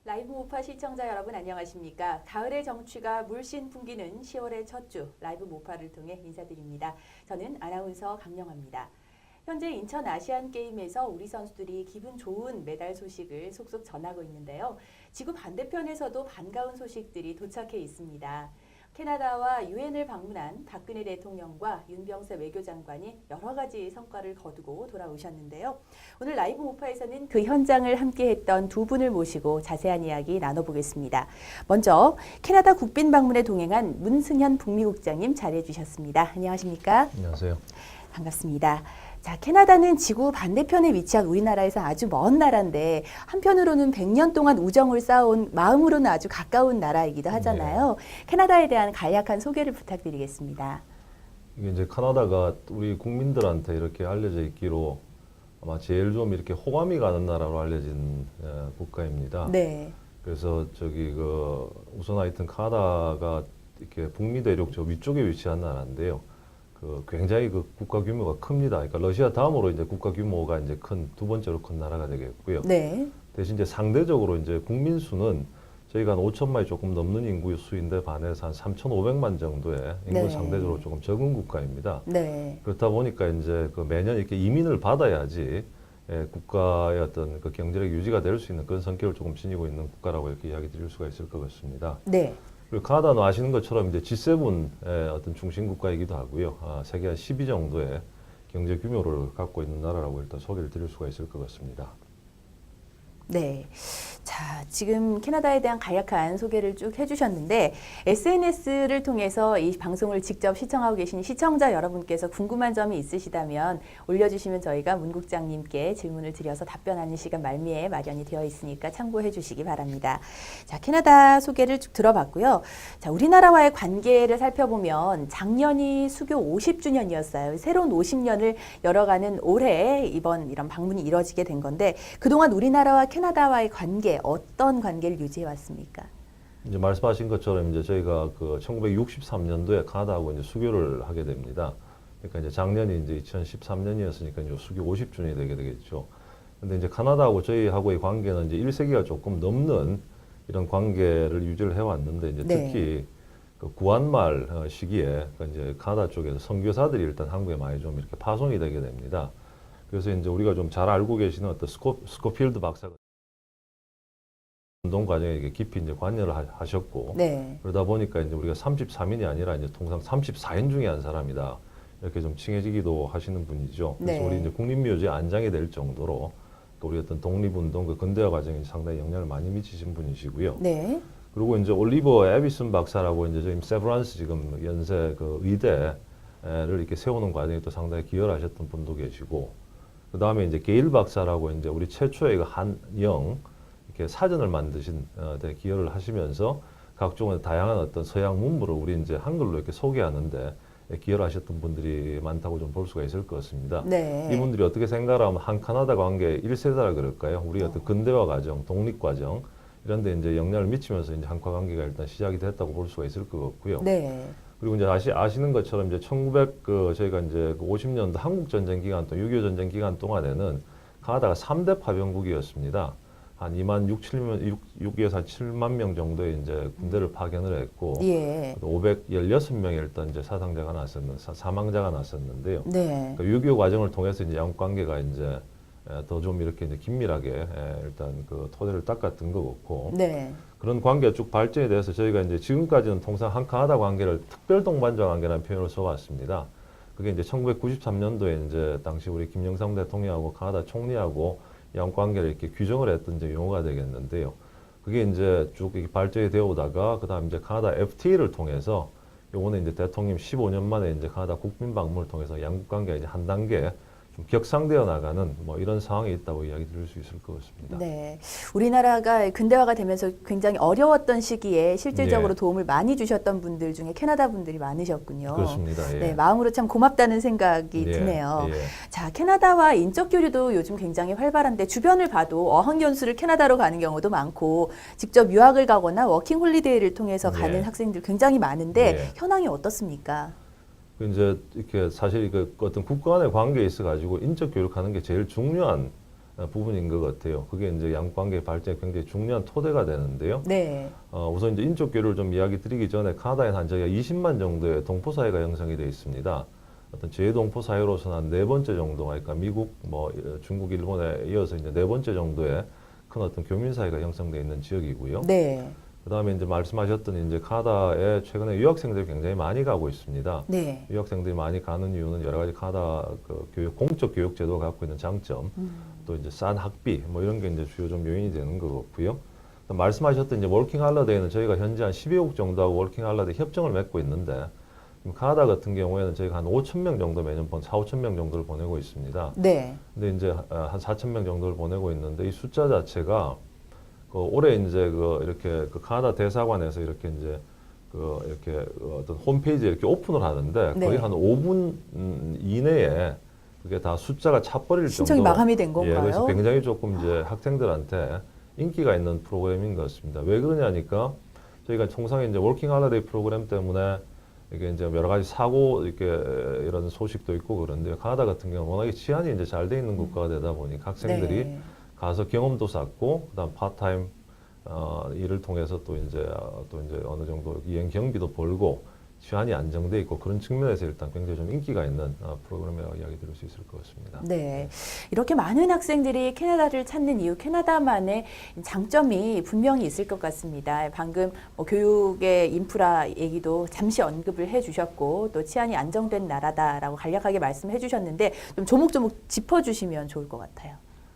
라이브 모파 시청자 여러분 안녕하십니까? 가을의 정취가 물씬 풍기는 10월의 첫 주 라이브 모파를 통해 인사드립니다. 저는 아나운서 강영아입니다. 현재 인천 아시안게임에서 우리 선수들이 기분 좋은 메달 소식을 속속 전하고 있는데요. 지구 반대편에서도 반가운 소식들이 도착해 있습니다. 캐나다와 유엔을 방문한 박근혜 대통령과 윤병세 외교장관이 여러 가지 성과를 거두고 돌아오셨는데요. 오늘 라이브 모파에서는 그 현장을 함께했던 두 분을 모시고 자세한 이야기 나눠보겠습니다. 먼저 캐나다 국빈 방문에 동행한 문승현 북미국장님 자리해 주셨습니다. 안녕하십니까? 안녕하세요. 반갑습니다. 자, 캐나다는 지구 반대편에 위치한 우리나라에서 아주 먼 나라인데 한편으로는 100년 동안 우정을 쌓아온 마음으로는 아주 가까운 나라이기도 하잖아요. 네. 캐나다에 대한 간략한 소개를 부탁드리겠습니다. 이게 이제 캐나다가 우리 국민들한테 이렇게 알려져 있기로 아마 제일 좀 이렇게 호감이 가는 나라로 알려진 국가입니다. 네. 그래서 우선 하여튼 캐나다가 이렇게 북미 대륙 저 위쪽에 위치한 나라인데요. 굉장히 국가 규모가 큽니다. 그러니까 러시아 다음으로 이제 국가 규모가 이제 두 번째로 큰 나라가 되겠고요. 네. 대신 이제 상대적으로 이제 국민 수는 저희가 한 5천만이 조금 넘는 인구 수인데 반해서 한 3,500만 정도의 인구 네. 상대적으로 조금 적은 국가입니다. 네. 그렇다 보니까 이제 매년 이렇게 이민을 받아야지 국가의 어떤 경제력 유지가 될 수 있는 그런 성격을 조금 지니고 있는 국가라고 이렇게 이야기 드릴 수가 있을 것 같습니다. 네. 그리고 캐나다는 아시는 것처럼 이제 G7의 어떤 중심 국가이기도 하고요. 세계 한 10위 정도의 경제 규모를 갖고 있는 나라라고 일단 소개를 드릴 수가 있을 것 같습니다. 네. 자, 지금 캐나다에 대한 간략한 소개를 쭉 해주셨는데 SNS를 통해서 이 방송을 직접 시청하고 계신 시청자 여러분께서 궁금한 점이 있으시다면 올려주시면 저희가 문 국장님께 질문을 드려서 답변하는 시간 말미에 마련이 되어 있으니까 참고해 주시기 바랍니다. 자, 캐나다 소개를 쭉 들어봤고요. 자, 우리나라와의 관계를 살펴보면 작년이 수교 50주년이었어요. 새로운 50년을 열어가는 올해 이번 이런 방문이 이뤄지게 된 건데 그동안 우리나라와 캐나다와의 관계 어떤 관계를 유지해 왔습니까? 이제 말씀하신 것처럼 이제 저희가 1963년도에 캐나다하고 이제 수교를 하게 됩니다. 그러니까 이제 작년이 이제 2013년이었으니까 이제 수교 50주년이 되게 되겠죠. 근데 이제 카나다하고 저희하고의 관계는 이제 1세기가 조금 넘는 이런 관계를 유지를 해왔는데 이제 네. 특히 그 구한말 시기에 그 이제 카나다 쪽에서 선교사들이 일단 한국에 많이 좀 이렇게 파송이 되게 됩니다. 그래서 이제 우리가 좀 잘 알고 계시는 어떤 스코필드 박사가 운동 과정에 이게 깊이 이제 관여를 하셨고 네. 그러다 보니까 이제 우리가 33인이 아니라 이제 통상 34인 중에 한 사람이다. 이렇게 좀 칭해지기도 하시는 분이죠. 그래서 네. 우리 이제 국립묘지에 안장이 될 정도로 그 우리 어떤 독립운동, 그 근대화 과정에 상당히 영향을 많이 미치신 분이시고요. 네. 그리고 이제 올리버 에비슨 박사라고 이제 지금 세브란스 지금 연세 그 의대를 이렇게 세우는 과정에 또 상당히 기여를 하셨던 분도 계시고, 그 다음에 이제 게일 박사라고 이제 우리 최초의 그 한영 이렇게 사전을 만드신 데 기여를 하시면서 각종 다양한 어떤 서양 문물을 우리 이제 한글로 이렇게 소개하는데 기여를 하셨던 분들이 많다고 좀 볼 수가 있을 것 같습니다. 네. 이분들이 어떻게 생각하면 한 카나다 관계 1세대라 그럴까요? 우리 어떤 근대화 과정, 독립 과정 이런 데 이제 영향을 미치면서 이제 한과 관계가 일단 시작이 됐다고 볼 수가 있을 것 같고요. 네. 그리고 이제 아시는 것처럼 이제 1900 저희가 이제 그 50년도 한국 전쟁 기간 또 6.25 전쟁 기간 동안에는 카나다가 3대 파병국이었습니다. 한 2만 6에서 7만 명 정도의 이제 군대를 파견을 했고, 예. 516명의 일단 이제 사상자가 사망자가 났었는데요. 네. 그 6.25 과정을 통해서 이제 양국 관계가 이제 더 좀 이렇게 이제 긴밀하게 일단 그 토대를 닦았던 것 같고, 네. 그런 관계가 쭉 발전이 돼서 저희가 이제 지금까지는 통상 한 카나다 관계를 특별 동반자 관계라는 표현을 써왔습니다. 그게 이제 1993년도에 이제 당시 우리 김영삼 대통령하고 카나다 총리하고 양국 관계를 이렇게 규정을 했던 이제 용어가 되겠는데요. 그게 이제 쭉 이렇게 발전이 되어 오다가 그다음 이제 카나다 FTA를 통해서 요번에 이제 대통령 15년 만에 이제 카나다 국빈 방문을 통해서 양국 관계가 이제 한 단계 좀 격상되어 나가는 뭐 이런 상황이 있다고 이야기 드릴 수 있을 것 같습니다. 네. 우리나라가 근대화가 되면서 굉장히 어려웠던 시기에 실질적으로 네. 도움을 많이 주셨던 분들 중에 캐나다 분들이 많으셨군요. 그렇습니다. 예. 네, 마음으로 참 고맙다는 생각이 예, 드네요. 예. 자, 캐나다와 인적 교류도 요즘 굉장히 활발한데 주변을 봐도 어학연수를 캐나다로 가는 경우도 많고 직접 유학을 가거나 워킹 홀리데이를 통해서 예. 가는 학생들 굉장히 많은데 예. 현황이 어떻습니까? 그 이제 이렇게 사실 그 어떤 국가 간의 관계에 있어 가지고 인적 교류하는 게 제일 중요한 부분인 것 같아요. 그게 이제 양국 관계 발전에 굉장히 중요한 토대가 되는데요. 네. 우선 이제 인적 교류를 좀 이야기 드리기 전에 카나다에는 한 저희가 20만 정도의 동포 사회가 형성이 되어 있습니다. 어떤 제 동포 사회로서는 한 네 번째 정도가, 그러니까 미국, 뭐 중국, 일본에 이어서 이제 네 번째 정도의 큰 어떤 교민 사회가 형성되어 있는 지역이고요. 네. 그다음에 이제 말씀하셨던 이제 카나다에 최근에 유학생들이 굉장히 많이 가고 있습니다. 네. 유학생들이 많이 가는 이유는 여러 가지 카나다 그 공적 교육 제도가 갖고 있는 장점, 또 이제 싼 학비 뭐 이런 게 이제 주요 좀 요인이 되는 것 같고요. 말씀하셨던 이제 워킹 할러데이는 저희가 현재 한 12억 정도하고 워킹 할러데이 협정을 맺고 있는데, 지금 카나다 같은 경우에는 저희가 한 5천 명 정도 매년 4, 5천 명 정도를 보내고 있습니다. 네. 근데 이제 한 4천 명 정도를 보내고 있는데 이 숫자 자체가 그 올해 이제 그 이렇게 그 카나다 대사관에서 이렇게 이제 그 이렇게 어떤 홈페이지에 이렇게 오픈을 하는데 네. 거의 한 5분 이내에 그게 다 숫자가 차버릴 신청이 정도. 마감이 된 건가요? 예, 그래서 굉장히 조금 이제 학생들한테 인기가 있는 프로그램인 것 같습니다. 왜 그러냐니까 저희가 통상 이제 워킹 할러데이 프로그램 때문에 이게 이제 여러 가지 사고 이렇게 이런 소식도 있고 그런데, 카나다 같은 경우는 워낙에 치안이 이제 잘 돼 있는 국가가 되다 보니 학생들이 네. 가서 경험도 쌓고 그다음 파트타임 일을 통해서 또 이제 어느 정도 이행 경비도 벌고 치안이 안정돼 있고 그런 측면에서 일단 굉장히 좀 인기가 있는 프로그램이라고 이야기 드릴 수 있을 것 같습니다. 네. 이렇게 많은 학생들이 캐나다를 찾는 이유, 캐나다만의 장점이 분명히 있을 것 같습니다. 방금 뭐 교육의 인프라 얘기도 잠시 언급을 해주셨고, 또 치안이 안정된 나라다라고 간략하게 말씀해 주셨는데, 좀 조목조목 짚어주시면 좋을 것 같아요.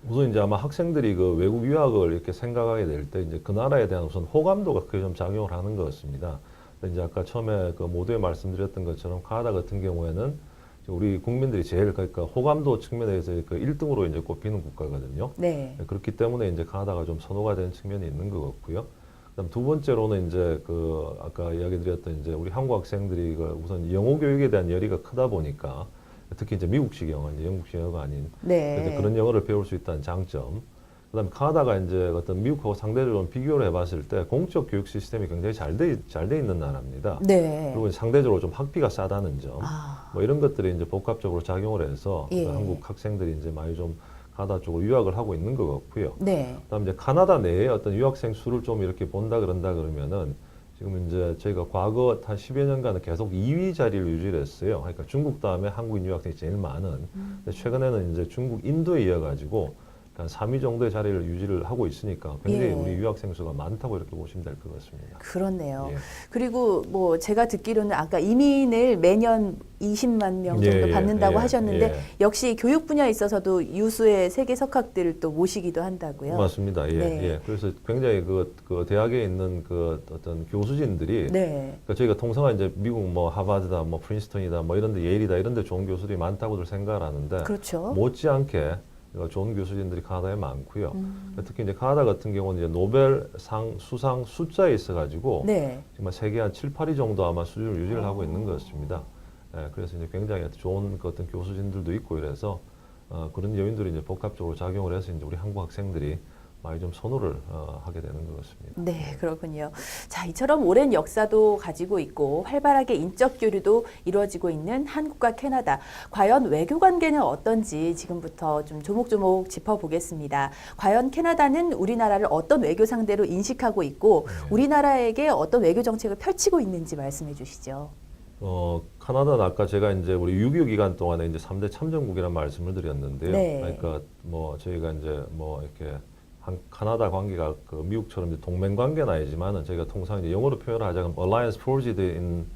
우선 이제 아마 학생들이 그 외국 유학을 이렇게 생각하게 될 때 이제 그 나라에 대한 우선 호감도가 크게 좀 작용을 하는 것 같습니다. 근데 이제 아까 처음에 그 모두에 말씀드렸던 것처럼 카나다 같은 경우에는 우리 국민들이 제일 그러니까 호감도 측면에서 그 1등으로 이제 꼽히는 국가거든요. 네. 그렇기 때문에 이제 카나다가 좀 선호가 되는 측면이 있는 것 같고요. 그다음 두 번째로는 이제 그 아까 이야기 드렸던 이제 우리 한국 학생들이 그 우선 영어 교육에 대한 열의가 크다 보니까 특히 이제 미국식 영어, 이제 영국식 영어가 아닌 네. 그런 영어를 배울 수 있다는 장점. 그다음에 카나다가 이제 어떤 미국하고 상대적으로 비교를 해봤을 때 공적 교육 시스템이 굉장히 잘 돼 있는 나라입니다. 네. 그리고 상대적으로 좀 학비가 싸다는 점, 아. 뭐 이런 것들이 이제 복합적으로 작용을 해서 예. 한국 학생들이 이제 많이 좀 카나다 쪽으로 유학을 하고 있는 것 같고요. 네. 그다음 이제 카나다 내에 어떤 유학생 수를 좀 이렇게 본다 그러면은 지금 이제 저희가 과거 한 10여 년간은 계속 2위 자리를 유지를 했어요. 그러니까 중국 다음에 한국인 유학생이 제일 많은. 근데 최근에는 이제 중국, 인도에 이어가지고 한 3위 정도의 자리를 유지를 하고 있으니까 굉장히 예. 우리 유학생 수가 많다고 이렇게 보시면 될 것 같습니다. 그렇네요. 예. 그리고 뭐 제가 듣기로는 아까 이민을 매년 20만 명 정도 예, 받는다고 예, 하셨는데 예. 역시 교육 분야에 있어서도 유수의 세계 석학들을 또 모시기도 한다고요. 맞습니다. 예, 네. 예. 그래서 굉장히 그 대학에 있는 그 어떤 교수진들이 네. 그러니까 저희가 통상은 이제 미국 뭐 하버드다, 뭐 프린스턴이다, 뭐 이런데 예일이다 이런데 좋은 교수들이 많다고들 생각을 하는데 그렇죠. 못지않게 좋은 교수진들이 카나다에 많고요. 특히 이제 카나다 같은 경우는 이제 노벨상 수상 숫자에 있어가지고 네. 정말 세계 한 7, 8위 정도 아마 수준을 유지를 하고 있는 것 같습니다. 예, 그래서 이제 굉장히 좋은 그 어떤 교수진들도 있고 이래서 그런 요인들이 이제 복합적으로 작용을 해서 이제 우리 한국 학생들이 많이 좀 선호를 하게 되는 것 같습니다. 네, 그렇군요. 자, 이처럼 오랜 역사도 가지고 있고 활발하게 인적 교류도 이루어지고 있는 한국과 캐나다. 과연 외교 관계는 어떤지 지금부터 좀 조목조목 짚어보겠습니다. 과연 캐나다는 우리나라를 어떤 외교 상대로 인식하고 있고 우리나라에게 어떤 외교 정책을 펼치고 있는지 말씀해 주시죠. 카나다는 아까 제가 이제 우리 6.25 기간 동안에 이제 3대 참전국이라는 말씀을 드렸는데요. 네. 그러니까 뭐 저희가 이제 뭐 이렇게 카나다 관계가 그 미국처럼 이제 동맹 관계는 아니지만은 저희가 통상 이제 영어로 표현을 하자면 alliance forged in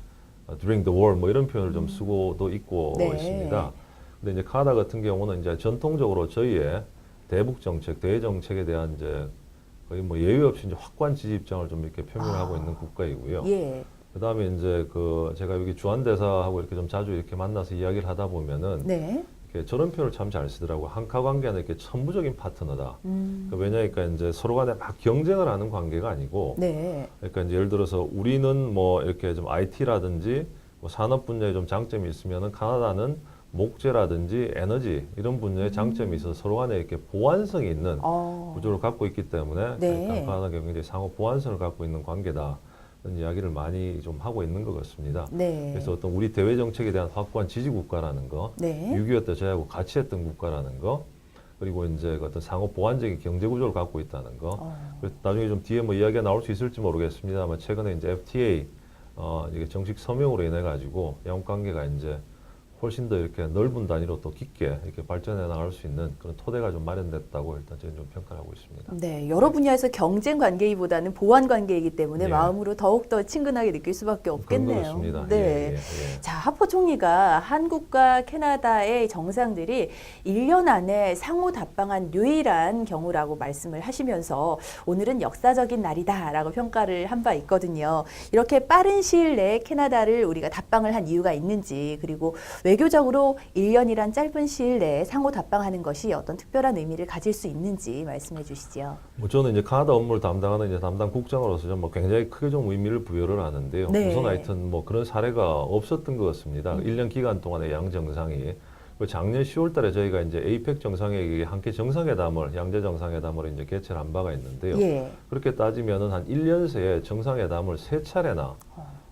during the war 뭐 이런 표현을 좀 쓰고도 있고 네. 있습니다. 근데 이제 카나다 같은 경우는 이제 전통적으로 저희의 대북 정책, 대외 정책에 대한 이제 거의 뭐 예외 없이 이제 확고한 지지 입장을 좀 이렇게 표명을 하고 있는 국가이고요. 예. 그다음에 이제 그 제가 여기 주한 대사하고 이렇게 좀 자주 이렇게 만나서 이야기를 하다 보면은 네. 이렇게 저런 표현을 참 잘 쓰더라고요. 한카 관계는 이렇게 천부적인 파트너다. 왜냐니까 이제 서로 간에 막 경쟁을 하는 관계가 아니고, 네. 그러니까 이제 예를 들어서 우리는 뭐 이렇게 좀 IT라든지 뭐 산업 분야에 좀 장점이 있으면은 카나다는 목재라든지 에너지 이런 분야에 장점이 있어서 서로 간에 이렇게 보완성이 있는 구조를 갖고 있기 때문에 네. 그러니까 카나다가 굉장히 상호 보완성을 갖고 있는 관계다. 이런 이야기를 많이 좀 하고 있는 것 같습니다. 네. 그래서 어떤 우리 대외 정책에 대한 확고한 지지 국가라는 거, 네. 6.25 때 저희하고 같이 했던 국가라는 거, 그리고 이제 그 어떤 상호 보완적인 경제 구조를 갖고 있다는 거. 그래서 나중에 좀 뒤에 뭐 이야기가 나올 수 있을지 모르겠습니다만 최근에 이제 FTA 이게 정식 서명으로 인해 가지고 양국 관계가 이제 훨씬 더 이렇게 넓은 단위로 또 깊게 이렇게 발전해 나갈 수 있는 그런 토대가 좀 마련됐다고 일단 저는 좀 평가를 하고 있습니다. 네, 여러 분야에서 경쟁 관계이보다는 보완 관계이기 때문에 네. 마음으로 더욱더 친근하게 느낄 수밖에 그런 것 없겠네요. 같습니다. 네. 예, 예, 예. 자, 하퍼 총리가 한국과 캐나다의 정상들이 1년 안에 상호 답방한 유일한 경우라고 말씀을 하시면서 오늘은 역사적인 날이다라고 평가를 한 바 있거든요. 이렇게 빠른 시일 내에 캐나다를 우리가 답방을 한 이유가 있는지, 그리고 외교적으로 1년이란 짧은 시일 내에 상호 답방하는 것이 어떤 특별한 의미를 가질 수 있는지 말씀해 주시죠. 뭐 저는 이제 카나다 업무를 담당하는 이제 담당 국장으로서 좀 뭐 굉장히 크게 좀 의미를 부여를 하는데요. 네. 우선 하여튼 뭐 그런 사례가 없었던 것 같습니다. 1년 기간 동안에 양 정상이 작년 10월달에 저희가 이제 에이펙 정상회의 함께 정상회담을 양대 정상회담을 이제 개최를 한 바가 있는데요. 예. 그렇게 따지면은 한 1년 새에 정상회담을 3차례나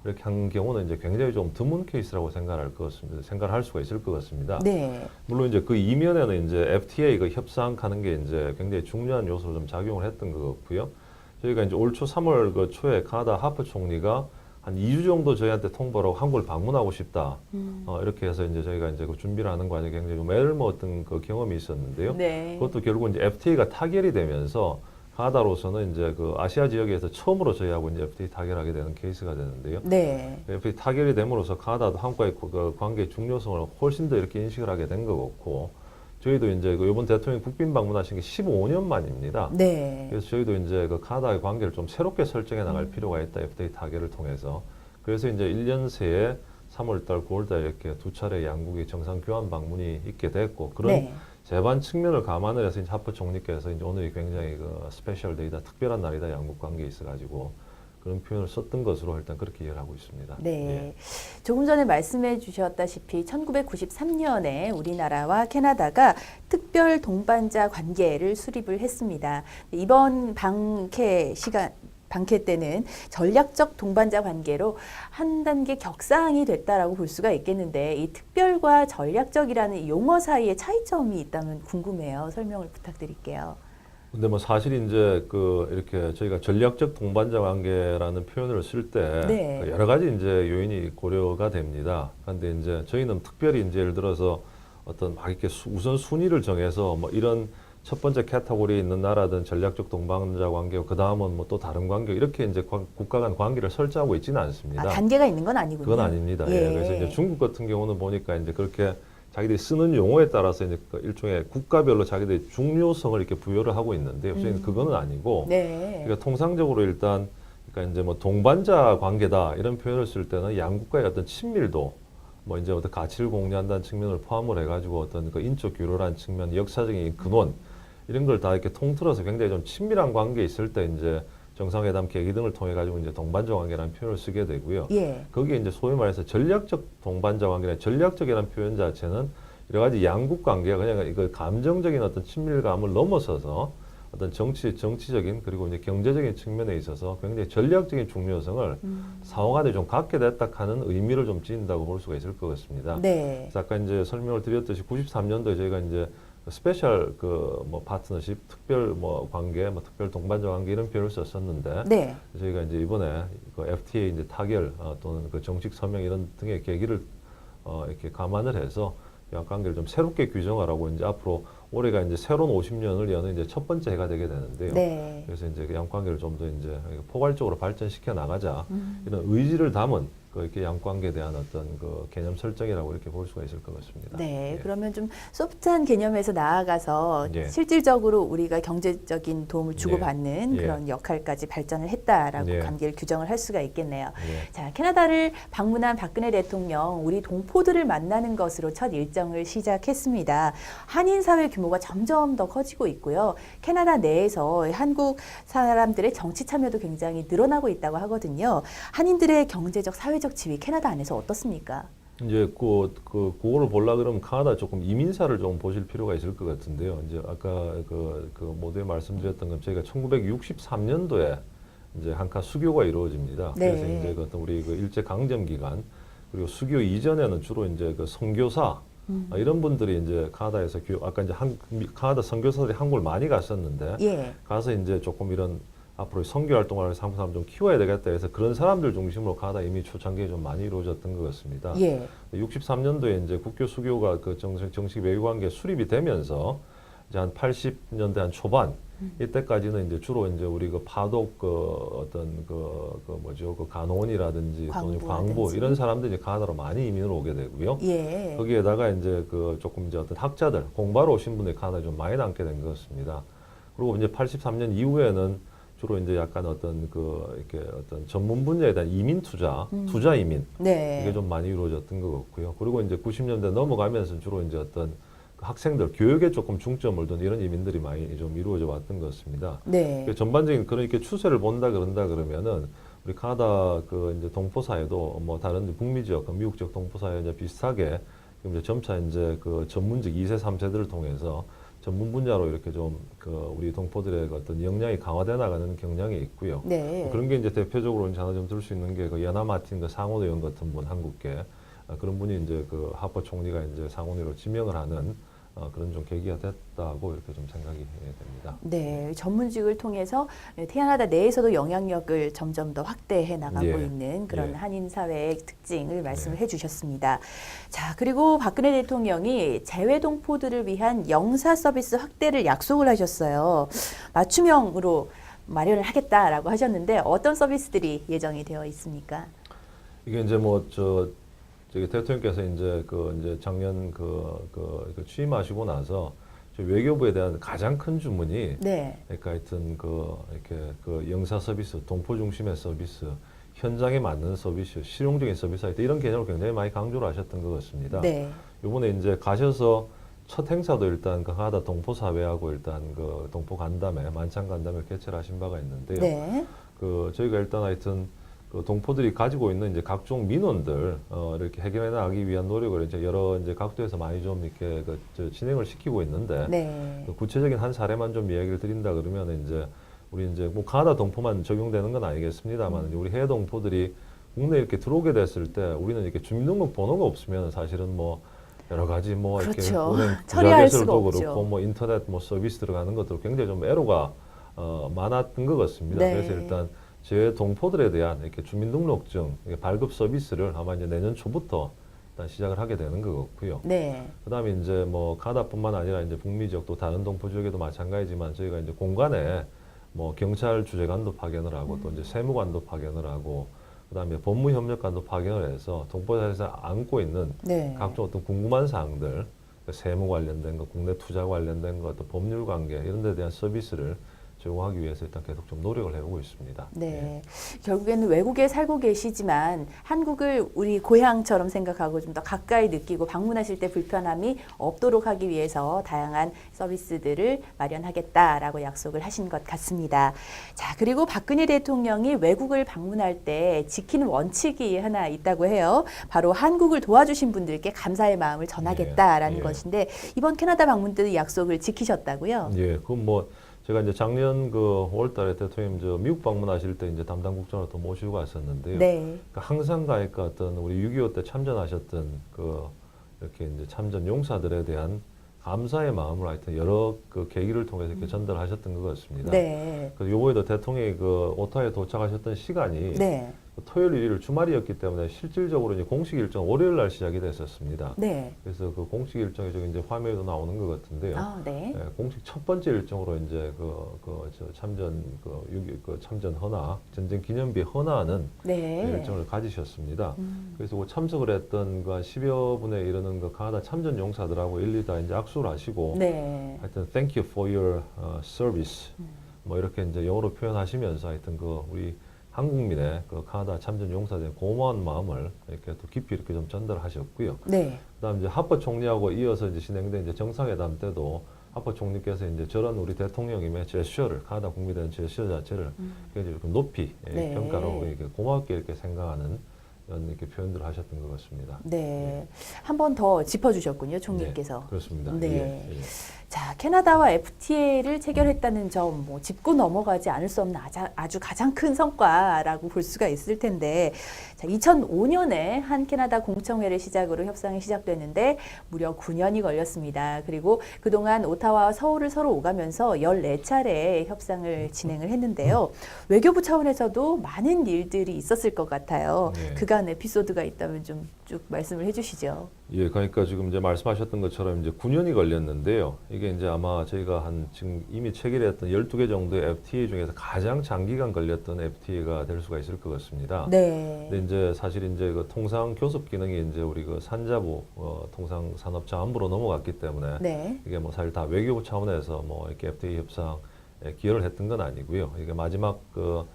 이렇게 한 경우는 이제 굉장히 좀 드문 케이스라고 생각할 수가 있을 것 같습니다. 네. 물론 이제 그 이면에는 이제 FTA 그 협상하는 게 이제 굉장히 중요한 요소로 좀 작용을 했던 것 같고요. 저희가 이제 올 초 3월 그 초에 카나다 하퍼 총리가 한 2주 정도 저희한테 통보를 하고 한국을 방문하고 싶다. 이렇게 해서 이제 저희가 이제 그 준비를 하는 과정에 굉장히 좀 애를 먹었던 그 경험이 있었는데요. 네. 그것도 결국 이제 FTA가 타결이 되면서 카나다로서는 이제 그 아시아 지역에서 처음으로 저희하고 이제 FTA 타결하게 되는 케이스가 되는데요. 네. FTA 타결이 됨으로써 카나다도 한국과의 그 관계의 중요성을 훨씬 더 이렇게 인식을 하게 된 것 같고, 저희도 이제 그 이번 대통령이 국빈 방문하신 게 15년 만입니다. 네. 그래서 저희도 이제 그 카나다의 관계를 좀 새롭게 설정해 나갈 필요가 있다. FTA 타결을 통해서. 그래서 이제 1년 새에 3월달, 9월달 이렇게 두 차례 양국의 정상 교환 방문이 있게 됐고, 그런 네. 제반 측면을 감안을 해서 이제 하퍼 총리께서 이제 오늘이 굉장히 그 스페셜 데이다, 특별한 날이다, 양국 관계에 있어가지고 그런 표현을 썼던 것으로 일단 그렇게 이해를 하고 있습니다. 네. 예. 조금 전에 말씀해 주셨다시피 1993년에 우리나라와 캐나다가 특별 동반자 관계를 수립을 했습니다. 이번 방쾌 때는 전략적 동반자 관계로 한 단계 격상이 됐다라고 볼 수가 있겠는데 이 특별과 전략적이라는 이 용어 사이에 차이점이 있다면 궁금해요. 설명을 부탁드릴게요. 근데 뭐 사실 이제 그 이렇게 저희가 전략적 동반자 관계라는 표현을 쓸 때 네. 여러 가지 이제 요인이 고려가 됩니다. 그런데 이제 저희는 특별히 이제 예를 들어서 어떤 막 이렇게 우선 순위를 정해서 뭐 이런 첫 번째 카테고리에 있는 나라든 전략적 동반자 관계고 그 다음은 뭐 또 다른 관계 이렇게 이제 국가 간 관계를 설정하고 있지는 않습니다. 아, 단계가 있는 건 아니군요. 그건 아닙니다. 예. 예. 그래서 이제 중국 같은 경우는 보니까 이제 그렇게 자기들이 쓰는 용어에 따라서 이제 그 일종의 국가별로 자기들이 중요성을 이렇게 부여를 하고 있는데요. 저희는 그거는 아니고, 네. 그러니까 통상적으로 일단 그러니까 이제 뭐 동반자 관계다 이런 표현을 쓸 때는 양국과의 어떤 친밀도, 뭐 이제 어떤 가치를 공유한다는 측면을 포함을 해가지고 어떤 그 인적 교류라는 측면, 역사적인 근원 이런 걸 다 이렇게 통틀어서 굉장히 좀 친밀한 관계에 있을 때 이제 정상회담 계기 등을 통해 가지고 이제 동반자 관계라는 표현을 쓰게 되고요. 예. 거기에 이제 소위 말해서 전략적 동반자 관계나 전략적이라는 표현 자체는 여러 가지 양국 관계가 그냥 이거 감정적인 어떤 친밀감을 넘어서서 어떤 정치적인 그리고 이제 경제적인 측면에 있어서 굉장히 전략적인 중요성을 상호간에 좀 갖게 됐다 하는 의미를 좀 지닌다고 볼 수가 있을 것 같습니다. 네. 그래서 아까 이제 설명을 드렸듯이 93년도에 저희가 이제 스페셜 그 뭐 파트너십, 특별 뭐 관계, 뭐 특별 동반자 관계 이런 표현을 썼었는데 네. 저희가 이제 이번에 그 FTA 이제 타결 또는 그 정식 서명 이런 등의 계기를 이렇게 감안을 해서 양 관계를 좀 새롭게 규정하라고 이제 앞으로 올해가 이제 새로운 50년을 여는 이제 첫 번째 해가 되게 되는데요. 네. 그래서 이제 양 관계를 좀 더 이제 포괄적으로 발전시켜 나가자 이런 의지를 담은 그 이렇게 양 관계에 대한 어떤 그 개념 설정이라고 이렇게 볼 수가 있을 것 같습니다. 네, 예. 그러면 좀 소프트한 개념에서 나아가서 예. 실질적으로 우리가 경제적인 도움을 주고받는 예. 그런 역할까지 발전을 했다라고 예. 관계를 규정을 할 수가 있겠네요. 예. 자, 캐나다를 방문한 박근혜 대통령, 우리 동포들을 만나는 것으로 첫 일정을 시작했습니다. 한인 사회 규모가 점점 더 커지고 있고요. 캐나다 내에서 한국 사람들의 정치 참여도 굉장히 늘어나고 있다고 하거든요. 한인들의 경제적, 사회적 지위 캐나다 안에서 어떻습니까? 이제 그거를 보려 그러면 카나다 조금 이민사를 좀 보실 필요가 있을 것 같은데요. 이제 아까 그 모두에 말씀드렸던 건 저희가 1963년도에 이제 한카 수교가 이루어집니다. 네. 그래서 이제 그 어떤 우리 그 일제 강점 기간 그리고 수교 이전에는 주로 이제 그 선교사 이런 분들이 이제 카나다에서 아까 이제 카나다 선교사들이 한국을 많이 갔었는데 예. 가서 이제 조금 이런 앞으로 선교 활동을 해서 한국 사람 좀 키워야 되겠다 해서 그런 사람들 중심으로 카나다 이미 초창기에 좀 많이 이루어졌던 것 같습니다. 예. 63년도에 이제 국교 수교가 그 정식 외교 관계 수립이 되면서 이제 한 80년대 한 초반 이때까지는 이제 주로 이제 우리 그 파독 그 어떤 그 뭐죠 그 간호원이라든지 또는 광부 광부라든지. 이런 사람들이 이제 카나다로 많이 이민을 오게 되고요. 예. 거기에다가 이제 그 조금 이제 어떤 학자들 공부하러 오신 분들이 카나다에 좀 많이 남게 된 것 같습니다. 그리고 이제 83년 이후에는 주로 이제 약간 어떤 그 이렇게 어떤 전문 분야에 대한 이민 투자 이민 네. 이게 좀 많이 이루어졌던 것 같고요. 그리고 이제 90년대 넘어가면서 주로 이제 어떤 그 학생들 교육에 조금 중점을 둔 이런 이민들이 많이 좀 이루어져 왔던 것 같습니다. 네. 전반적인 그런 이렇게 추세를 본다 그러면은 우리 카나다 그 이제 동포 사회도 뭐 다른 북미 지역, 미국 지역 동포 사회 이제 비슷하게 지금 이제 점차 이제 그 전문직 2세, 3세들을 통해서 전문 분야로 이렇게 좀 그 우리 동포들의 그 어떤 역량이 강화돼 나가는 경향이 있고요. 네. 그런 게 이제 대표적으로 이제 하나 좀 들 수 있는 게 그 연하 마틴 그 상원 의원 같은 분 한국계 그런 분이 이제 그 하퍼 총리가 이제 상원의로 지명을 하는 그런 좀 계기가 됐다고 이렇게 좀 생각이 됩니다. 네, 전문직을 통해서 캐나다 내에서도 영향력을 점점 더 확대해 나가고 예. 있는 그런 예. 한인 사회의 특징을 말씀을 네. 해주셨습니다. 자, 그리고 박근혜 대통령이 재외동포들을 위한 영사 서비스 확대를 약속을 하셨어요. 맞춤형으로 마련을 하겠다라고 하셨는데 어떤 서비스들이 예정이 되어 있습니까? 이게 이제 뭐 저기 대통령께서 이제 이제 작년 취임하시고 나서 저 외교부에 대한 가장 큰 주문이 네. 그러니까 하여튼 이렇게 영사 서비스, 동포 중심의 서비스, 현장에 맞는 서비스, 실용적인 서비스 하여튼 이런 개념을 굉장히 많이 강조를 하셨던 것 같습니다. 네. 이번에 이제 가셔서 첫 행사도 일단 그 하나다 동포 사회하고 일단 그 동포 간담회, 만찬 간담회 개최를 하신 바가 있는데요. 네. 저희가 일단 하여튼 그 동포들이 가지고 있는 이제 각종 민원들 이렇게 해결해 나가기 위한 노력을 이제 여러 이제 각도에서 많이 좀 이렇게 진행을 시키고 있는데 네. 구체적인 한 사례만 좀 이야기를 드린다 그러면 이제 우리 이제 뭐 카나다 동포만 적용되는 건 아니겠습니다만 우리 해외 동포들이 국내에 이렇게 들어오게 됐을 때 우리는 이렇게 주민등록 번호가 없으면 사실은 뭐 여러 가지 뭐 그렇죠. 이렇게 은행 처리할 수가 부자개설도 없죠. 그렇고 뭐 인터넷 뭐 서비스 들어가는 것도 굉장히 좀 애로가 많았던 것 같습니다. 네. 그래서 일단 제 동포들에 대한 이렇게 주민등록증 이게 발급 서비스를 아마 이제 내년 초부터 일단 시작을 하게 되는 것 같고요. 네. 그다음에 이제 뭐 가나다뿐만 아니라 이제 북미 지역 또 다른 동포 지역에도 마찬가지지만 저희가 이제 공간에 뭐 경찰 주재관도 파견을 하고 또 이제 세무관도 파견을 하고 그다음에 법무협력관도 파견을 해서 동포사에서 안고 있는 네. 각종 어떤 궁금한 사항들, 세무 관련된 거, 국내 투자 관련된 거, 또 법률 관계 이런 데 대한 서비스를 제공하기 위해서 일단 계속 좀 노력을 해오고 있습니다. 네. 결국에는 외국에 살고 계시지만 한국을 우리 고향처럼 생각하고 좀 더 가까이 느끼고 방문하실 때 불편함이 없도록 하기 위해서 다양한 서비스들을 마련하겠다라고 약속을 하신 것 같습니다. 자, 그리고 박근혜 대통령이 외국을 방문할 때 지키는 원칙이 하나 있다고 해요. 바로 한국을 도와주신 분들께 감사의 마음을 전하겠다라는 예. 것인데 이번 캐나다 방문 때도 약속을 지키셨다고요? 예, 그럼 뭐 제가 이제 작년 그 5월달에 대통령 저 미국 방문하실 때 이제 담당 국장을 또 모시고 갔었는데요. 네. 그러니까 항상 가니까 어떤 우리 6.25 때 참전하셨던 그 이렇게 이제 참전 용사들에 대한 감사의 마음을 하여튼 여러 그 계기를 통해서 이렇게 전달하셨던 것 같습니다. 네. 그래서 요번에도 대통령이 그 오타에 도착하셨던 시간이 네. 토요일, 일요일 주말이었기 때문에 실질적으로 이제 공식 일정 월요일 날 시작이 됐었습니다. 네. 그래서 그 공식 일정이 저기 이제 화면에도 나오는 것 같은데요. 아, 네. 예, 공식 첫 번째 일정으로 이제 저 참전 참전 헌화 전쟁 기념비 헌화하는 네. 일정을 가지셨습니다. 그래서 그 참석을 했던 그 10여 분에 이르는 그 카나다 참전 용사들하고 일일이 다 이제 악수를 하시고 네. 하여튼 thank you for your service 뭐 이렇게 이제 영어로 표현하시면서 하여튼 그 우리 한국민의 그 카나다 참전 용사들의 고마운 마음을 이렇게 또 깊이 이렇게 좀 전달하셨고요. 네. 그다음 이제 하퍼 총리하고 이어서 이제 진행된 이제 정상회담 때도 하퍼 총리께서 이제 저런 우리 대통령님의 제스처를 카나다 국민에 대한 제스처 자체를 굉장히 좀 높이 네. 평가하고 이렇게 고맙게 이렇게 생각하는 이런 이렇게 표현들을 하셨던 것 같습니다. 네. 한 번 더 짚어주셨군요, 총리께서. 네, 그렇습니다. 네. 예, 예. 자, 캐나다와 FTA를 체결했다는 점, 뭐 짚고 넘어가지 않을 수 없는 아주 가장 큰 성과라고 볼 수가 있을 텐데, 자, 2005년에 한 캐나다 공청회를 시작으로 협상이 시작됐는데 무려 9년이 걸렸습니다. 그리고 그동안 오타와와 서울을 서로 오가면서 14차례 협상을 진행을 했는데요. 외교부 차원에서도 많은 일들이 있었을 것 같아요. 네. 그간 에피소드가 있다면 좀 쭉 말씀을 해주시죠. 예, 그러니까 지금 이제 말씀하셨던 것처럼 이제 9년이 걸렸는데요. 이게 이제 아마 저희가 한 지금 이미 체결했던 12개 정도의 FTA 중에서 가장 장기간 걸렸던 FTA가 될 수가 있을 것 같습니다. 네. 근데 이제 사실 이제 그 통상 교섭 기능이 이제 우리 그 산자부 통상 산업자원부로 넘어갔기 때문에 네. 이게 뭐 사실 다 외교부 차원에서 뭐 이렇게 FTA 협상에 기여를 했던 건 아니고요. 이게 마지막 그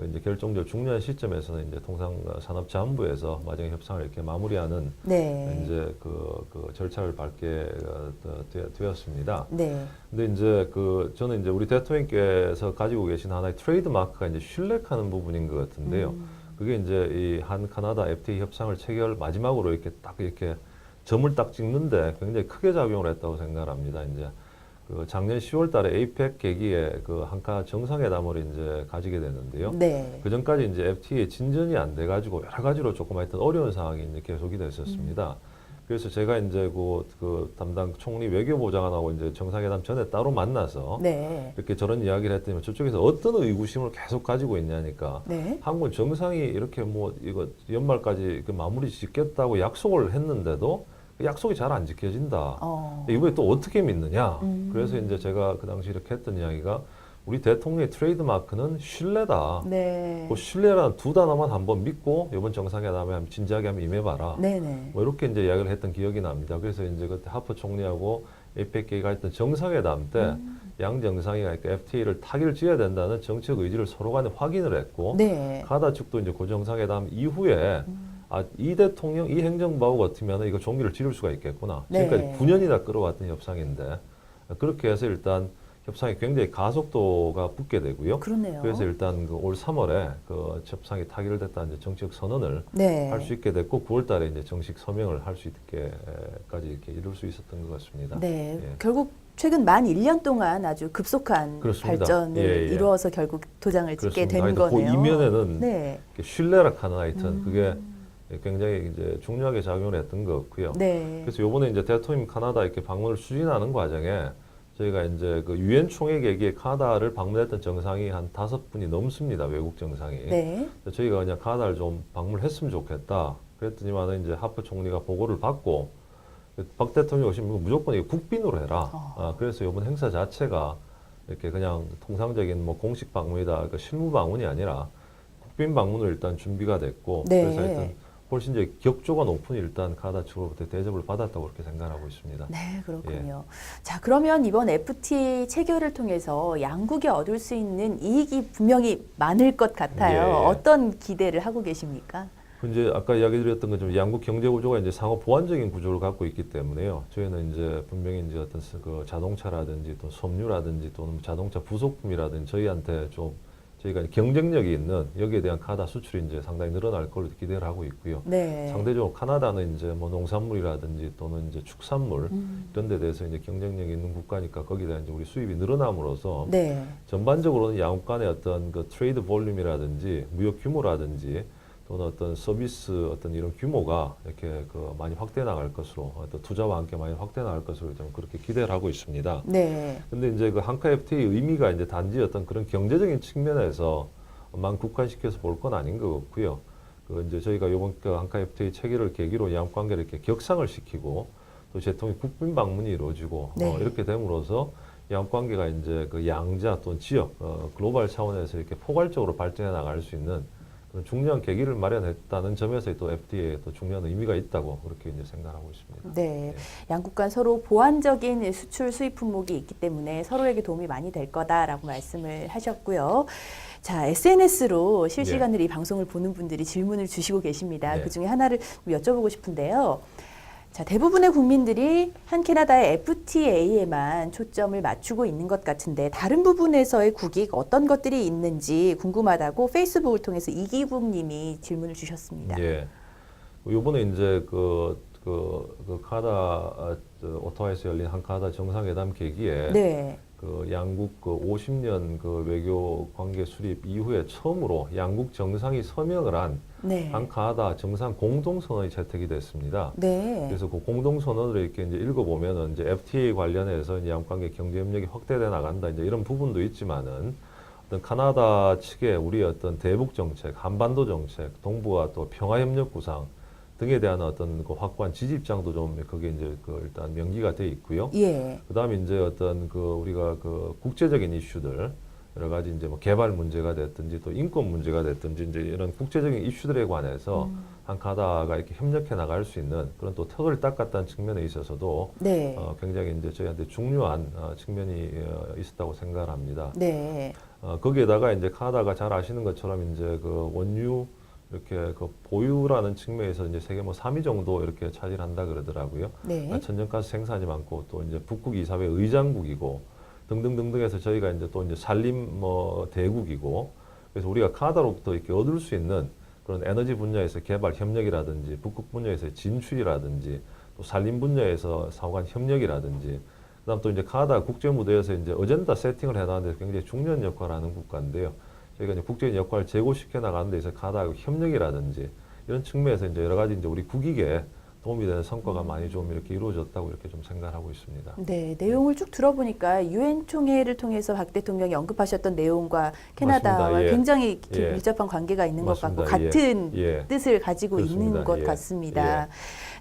이제 결정적 중요한 시점에서는 이제 통상 산업자원부에서 마지막 협상을 이렇게 마무리하는 네. 이제 그 절차를 밟게 되었습니다. 네. 근데 이제 저는 이제 우리 대통령께서 가지고 계신 하나의 트레이드 마크가 이제 신뢰하는 부분인 것 같은데요. 그게 이제 이 한 카나다 FTA 협상을 체결 마지막으로 이렇게 딱 이렇게 점을 딱 찍는데 굉장히 크게 작용을 했다고 생각합니다. 이제 그 작년 10월달에 에이펙 계기에 그 한카 정상회담을 이제 가지게 됐는데요. 네. 그 전까지 이제 FTA 진전이 안 돼가지고 여러 가지로 조금 하여튼 어려운 상황이 이제 계속이 됐었습니다. 그래서 제가 이제 그 담당 총리 외교부 장관하고 이제 정상회담 전에 따로 만나서 네. 이렇게 저런 이야기를 했더니 저쪽에서 어떤 의구심을 계속 가지고 있냐니까 네. 한국 정상이 이렇게 뭐 이거 연말까지 그 마무리 짓겠다고 약속을 했는데도 그 약속이 잘 안 지켜진다. 이번에 또 어떻게 믿느냐. 그래서 이제 제가 그 당시 이렇게 했던 이야기가 우리 대통령의 트레이드 마크는 신뢰다. 네. 그 신뢰라는 두 단어만 한번 믿고 이번 정상회담에 진지하게 한번 임해봐라. 네네. 뭐 이렇게 이제 이야기를 했던 기억이 납니다. 그래서 이제 그때 하퍼 총리하고 에이펙계가 했던 정상회담 때 양 정상이 FTA를 타결 지어야 된다는 정책 의지를 서로 간에 확인을 했고 네. 카나다 측도 이제 그 정상회담 이후에 이 대통령, 이 행정부하고 같으면 이거 종기를 지를 수가 있겠구나. 네. 지금까지 9년이나 끌어왔던 협상인데 그렇게 해서 일단 협상이 굉장히 가속도가 붙게 되고요. 그렇네요. 그래서 일단 올 3월에 그 협상이 타결됐다는 정책 선언을 네. 할 수 있게 됐고 9월달에 이제 정식 서명을 할 수 있게까지 이렇게 이룰 수 있었던 것 같습니다. 네. 예. 결국 최근 만 1년 동안 아주 급속한 그렇습니다. 발전을 예, 예. 이루어서 결국 도장을 찍게 그렇습니다. 된 그러니까 거네요. 그 이면에는 네. 신뢰라 하는 하여튼 그게 굉장히 이제 중요하게 작용을 했던 것 같고요. 네. 그래서 요번에 이제 대통령 카나다 이렇게 방문을 추진하는 과정에 저희가 이제 그 유엔 총회 계기에 카나다를 방문했던 정상이 한 5분이 넘습니다. 외국 정상이. 네. 그래서 저희가 그냥 카나다를 좀 방문했으면 좋겠다. 그랬더니만은 이제 하퍼 총리가 보고를 받고 박 대통령이 오시면 무조건 이거 국빈으로 해라. 그래서 이번 행사 자체가 이렇게 그냥 통상적인 뭐 공식 방문이다. 그러니까 실무 방문이 아니라 국빈 방문으로 일단 준비가 됐고 네. 그래서 일단 훨씬 이제 격조가 높은 일단 카나다 측으로부터 대접을 받았다고 그렇게 생각하고 있습니다. 네, 그렇군요. 자, 그러면 이번 FTA 체결을 통해서 양국이 얻을 수 있는 이익이 분명히 많을 것 같아요. 예, 예. 어떤 기대를 하고 계십니까? 이제 아까 이야기 드렸던 것처럼 양국 경제 구조가 이제 상호 보완적인 구조를 갖고 있기 때문에요. 저희는 이제 분명히 이제 어떤 그 자동차라든지 또 섬유라든지 또는 자동차 부속품이라든지 저희한테 좀 저희가 경쟁력이 있는 여기에 대한 카나다 수출이 이제 상당히 늘어날 걸로 기대를 하고 있고요. 네. 상대적으로 카나다는 이제 뭐 농산물이라든지 또는 이제 축산물 이런 데 대해서 이제 경쟁력이 있는 국가니까 거기에 대한 이제 우리 수입이 늘어남으로써 네. 전반적으로는 양국 간의 어떤 그 트레이드 볼륨이라든지 무역 규모라든지 또는 어떤 서비스 어떤 이런 규모가 이렇게 그 많이 확대해 나갈 것으로 어떤 투자와 함께 많이 확대해 나갈 것으로 좀 그렇게 기대를 하고 있습니다. 네. 근데 이제 그 한카 FTA 의미가 이제 단지 어떤 그런 경제적인 측면에서만 국한시켜서 볼 건 아닌 것 같고요. 그 이제 저희가 이번 그 한카 FTA 체결을 계기로 양국 관계를 이렇게 격상을 시키고 또 대통령 국빈 방문이 이루어지고 네. 이렇게 됨으로써 양국 관계가 이제 그 양자 또는 지역 글로벌 차원에서 이렇게 포괄적으로 발전해 나갈 수 있는 그런 중요한 계기를 마련했다는 점에서 또 FTA에 또 중요한 의미가 있다고 그렇게 이제 생각하고 있습니다. 네. 양국 간 서로 보완적인 수출 수입 품목이 있기 때문에 서로에게 도움이 많이 될 거다라고 말씀을 하셨고요. 자, SNS로 실시간으로 이 방송을 보는 분들이 질문을 주시고 계십니다. 네. 그 중에 하나를 좀 여쭤보고 싶은데요. 자, 대부분의 국민들이 한 캐나다의 FTA에만 초점을 맞추고 있는 것 같은데 다른 부분에서의 국익 어떤 것들이 있는지 궁금하다고 페이스북을 통해서 이기국 님이 질문을 주셨습니다. 예. 요번에 이제 카나다 오타와에서 열린 한 카나다 정상회담 계기에 네. 그 양국 그 50년 그 외교 관계 수립 이후에 처음으로 양국 정상이 서명을 한 네. 한 카나다 정상 공동선언이 채택이 됐습니다. 네. 그래서 그 공동선언을 이렇게 이제 읽어보면은 이제 FTA 관련해서 이제 양국관계 경제협력이 확대돼 나간다 이제 이런 부분도 있지만은 어떤 카나다 측의 우리 어떤 대북 정책, 한반도 정책, 동북아 또 평화협력 구상 등에 대한 어떤 그 확고한 지지 입장도 좀 거기에 이제 그 일단 명기가 돼 있고요. 예. 그다음에 이제 어떤 그 우리가 그 국제적인 이슈들 여러 가지 이제 뭐 개발 문제가 됐든지 또 인권 문제가 됐든지 이제 이런 국제적인 이슈들에 관해서 한 카나다가 이렇게 협력해 나갈 수 있는 그런 또 턱을 닦았다는 측면에 있어서도 네. 굉장히 이제 저희한테 중요한 측면이 있었다고 생각을 합니다. 네. 거기에다가 이제 카나다가 잘 아시는 것처럼 이제 그 원유 이렇게 그 보유라는 측면에서 이제 세계 뭐 3위 정도 이렇게 차지한다 그러더라고요. 네. 천연가스 생산이 많고 또 이제 북극 이사회 의장국이고 등등등등해서 저희가 이제 또 이제 산림 뭐 대국이고 그래서 우리가 카나다로부터 이렇게 얻을 수 있는 그런 에너지 분야에서 개발 협력이라든지 북극 분야에서 진출이라든지 또 산림 분야에서 상호간 협력이라든지 그다음 또 이제 카나다 국제 무대에서 이제 어젠다 세팅을 해나가는데 굉장히 중요한 역할을 하는 국가인데요. 저희가 이제 국제적인 역할을 제고시켜 나가는 데 있어서 카나다하고 협력이라든지 이런 측면에서 이제 여러 가지 이제 우리 국익에 도움이 되는 성과가 많이 좀 이렇게 이루어졌다고 이렇게 좀 생각하고 있습니다. 네, 내용을 쭉 들어보니까 유엔 총회를 통해서 박 대통령이 언급하셨던 내용과 캐나다와 맞습니다. 예. 굉장히 예. 밀접한 관계가 있는 맞습니다. 것 같고 같은 예. 뜻을 가지고 있는 그렇습니다. 것 예. 같습니다.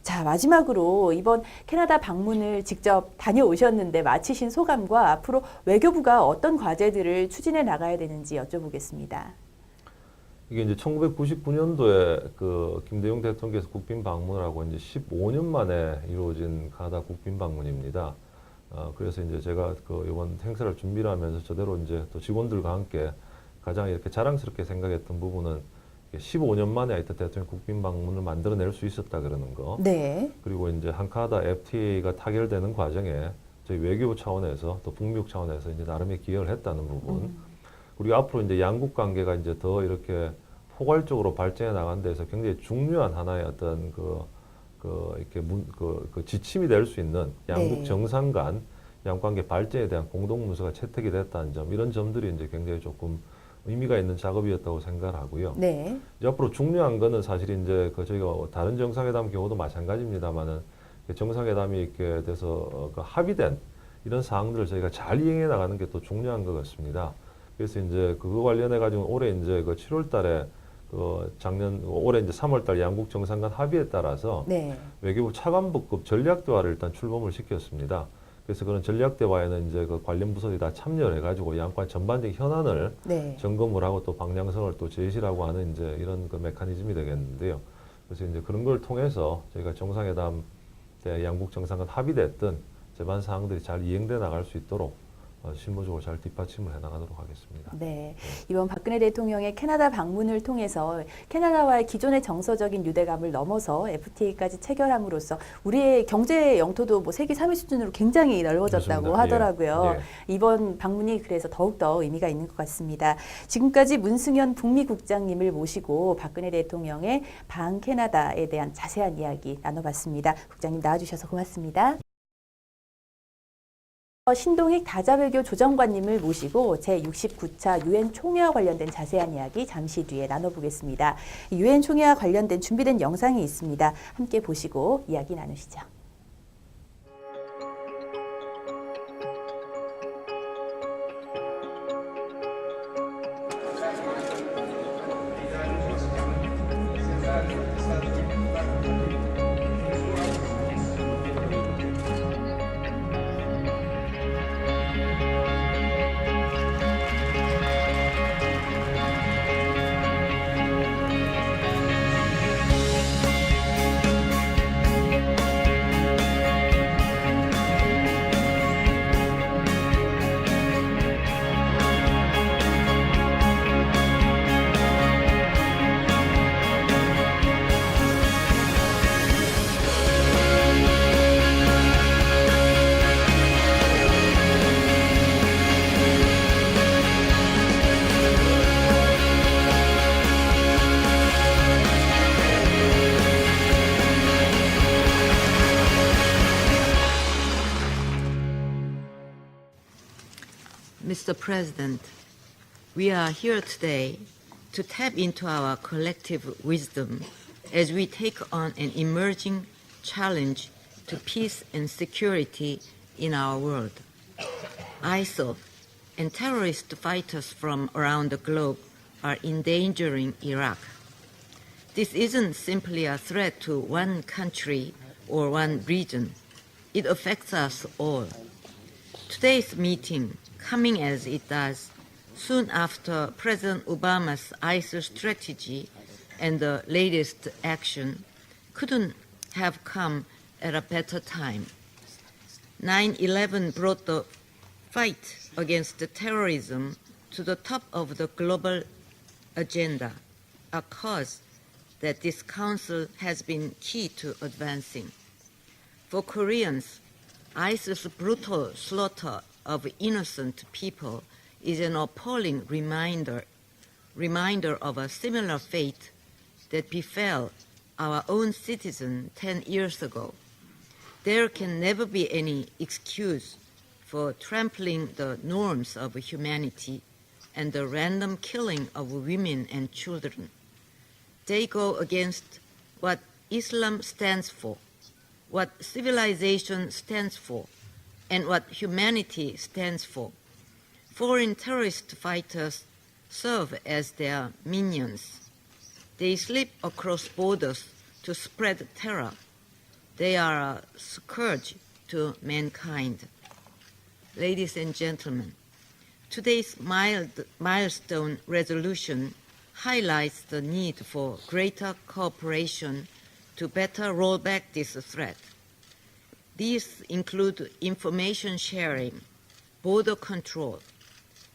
자, 마지막으로 이번 캐나다 방문을 직접 다녀오셨는데 마치신 소감과 앞으로 외교부가 어떤 과제들을 추진해 나가야 되는지 여쭤보겠습니다. 이게 이제 1999년도에 그 김대중 대통령께서 국빈 방문을 하고 이제 15년 만에 이루어진 카나다 국빈 방문입니다. 그래서 이제 제가 그 이번 행사를 준비를 하면서 저대로 이제 또 직원들과 함께 가장 이렇게 자랑스럽게 생각했던 부분은 15년 만에 하여튼 대통령 국빈 방문을 만들어낼 수 있었다 그러는 거. 네. 그리고 이제 한 카나다 FTA가 타결되는 과정에 저희 외교부 차원에서 또 북미국 차원에서 이제 나름의 기여를 했다는 부분. 우리가 앞으로 이제 양국 관계가 이제 더 이렇게 포괄적으로 발전해 나가는 데서 굉장히 중요한 하나의 어떤 이렇게 지침이 될 수 있는 양국 네. 정상 간 양관계 발전에 대한 공동 문서가 채택이 됐다는 점, 이런 점들이 이제 굉장히 조금 의미가 있는 작업이었다고 생각을 하고요. 네. 이제 앞으로 중요한 거는 사실 이제 그 저희가 다른 정상회담 경우도 마찬가지입니다만은 정상회담이 이렇게 돼서 그 합의된 이런 사항들을 저희가 잘 이행해 나가는 게 또 중요한 것 같습니다. 그래서 이제 그거 관련해 가지고 올해 이제 그 7월 달에 올해 이제 3월 달 양국 정상 간 합의에 따라서 네. 외교부 차관부급 전략 대화를 일단 출범을 시켰습니다. 그래서 그런 전략 대화에는 이제 그 관련 부서들이 다 참여를 해가지고 양관 전반적인 현안을 네. 점검을 하고 또 방향성을 또 제시라고 하는 이제 이런 그 메커니즘이 되겠는데요. 그래서 이제 그런 걸 통해서 저희가 정상회담 때 양국 정상 간 합의됐던 제반 사항들이 잘 이행돼 나갈 수 있도록 실무적으로 잘 뒷받침을 해나가도록 하겠습니다. 네. 이번 박근혜 대통령의 캐나다 방문을 통해서 캐나다와의 기존의 정서적인 유대감을 넘어서 FTA까지 체결함으로써 우리의 경제 영토도 뭐 세계 3위 수준으로 굉장히 넓어졌다고 그렇습니다. 하더라고요. 예. 이번 방문이 그래서 더욱더 의미가 있는 것 같습니다. 지금까지 문승현 북미국장님을 모시고 박근혜 대통령의 방 캐나다에 대한 자세한 이야기 나눠봤습니다. 국장님 나와주셔서 고맙습니다. 신동익 다자외교 조정관님을 모시고 제69차 유엔 총회와 관련된 자세한 이야기 잠시 뒤에 나눠보겠습니다. 유엔 총회와 관련된 준비된 영상이 있습니다. 함께 보시고 이야기 나누시죠. Mr. President, we are here today to tap into our collective wisdom as we take on an emerging challenge to peace and security in our world. ISIL and terrorist fighters from around the globe are endangering Iraq. This isn't simply a threat to one country or one region. It affects us all. Today's meeting, coming as it does, soon after President Obama's ISIL strategy and the latest action, couldn't have come at a better time. 9/11 brought the fight against terrorism to the top of the global agenda, a cause that this Council has been key to advancing. For Koreans, ISIL's brutal slaughter of innocent people is an appalling reminder of a similar fate that befell our own citizens 10 years ago. There can never be any excuse for trampling the norms of humanity and the random killing of women and children. They go against what Islam stands for, what civilization stands for, and what humanity stands for. Foreign terrorist fighters serve as their minions. They slip across borders to spread terror. They are a scourge to mankind. Ladies and gentlemen, today's milestone resolution highlights the need for greater cooperation to better roll back this threat. These include information sharing, border control,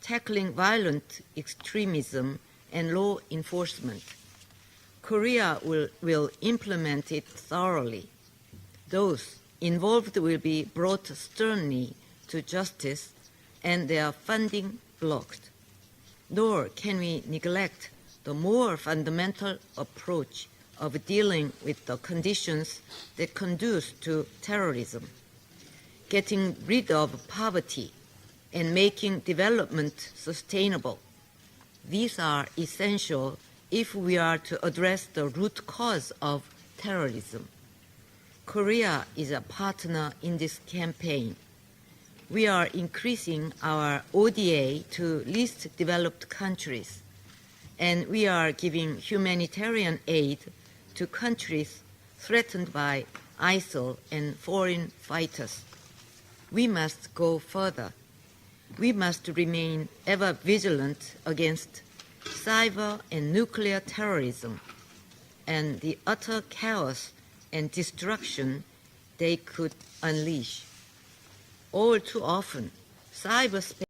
tackling violent extremism, and law enforcement. Korea will implement it thoroughly. Those involved will be brought sternly to justice and their funding blocked. Nor can we neglect the more fundamental approach of dealing with the conditions that conduce to terrorism. getting rid of poverty, and making development sustainable. These are essential if we are to address the root cause of terrorism. Korea is a partner in this campaign. We are increasing our ODA to least developed countries, and we are giving humanitarian aid to countries threatened by ISIL and foreign fighters. We must go further. We must remain ever vigilant against cyber and nuclear terrorism and the utter chaos and destruction they could unleash. All too often, cyberspace